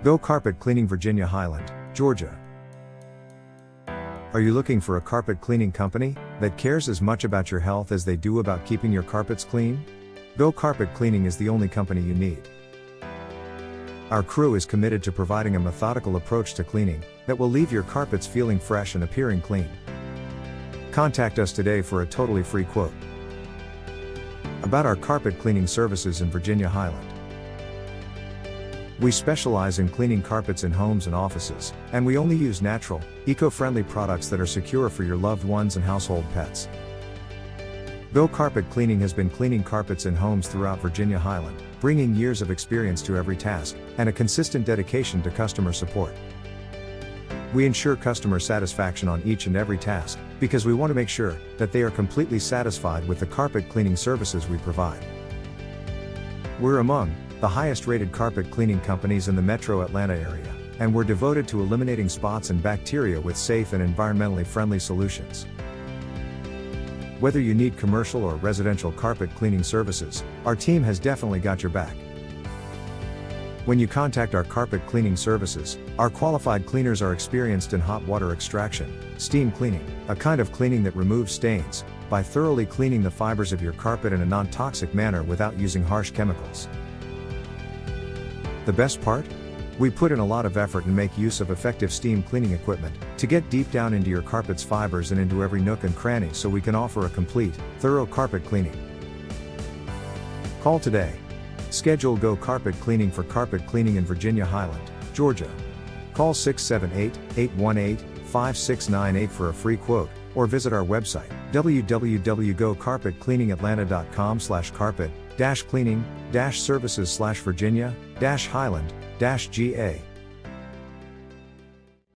Go Carpet Cleaning, Virginia Highland, Georgia. Are you looking for a carpet cleaning company that cares as much about your health as they do about keeping your carpets clean? Go Carpet Cleaning is the only company you need. Our crew is committed to providing a methodical approach to cleaning that will leave your carpets feeling fresh and appearing clean. Contact us today for a totally free quote. About our carpet cleaning services in Virginia Highland. We specialize in cleaning carpets in homes and offices, and we only use natural, eco-friendly products that are secure for your loved ones and household pets. Go Carpet Cleaning has been cleaning carpets in homes throughout Virginia Highland, bringing years of experience to every task, and a consistent dedication to customer support. We ensure customer satisfaction on each and every task, because we want to make sure that they are completely satisfied with the carpet cleaning services we provide. We're among the highest rated carpet cleaning companies in the metro Atlanta area, and we're devoted to eliminating spots and bacteria with safe and environmentally friendly solutions. Whether you need commercial or residential carpet cleaning services, our team has definitely got your back. When you contact our carpet cleaning services, our qualified cleaners are experienced in hot water extraction, steam cleaning, a kind of cleaning that removes stains, by thoroughly cleaning the fibers of your carpet in a non-toxic manner without using harsh chemicals. The best part? We put in a lot of effort and make use of effective steam cleaning equipment to get deep down into your carpet's fibers and into every nook and cranny so we can offer a complete, thorough carpet cleaning. Call today. Schedule Go Carpet Cleaning for carpet cleaning in Virginia Highland, Georgia. Call 678-818-5698 for a free quote, or visit our website, www.gocarpetcleaningatlanta.com/carpet-cleaning-services/Virginia-Highland-GA.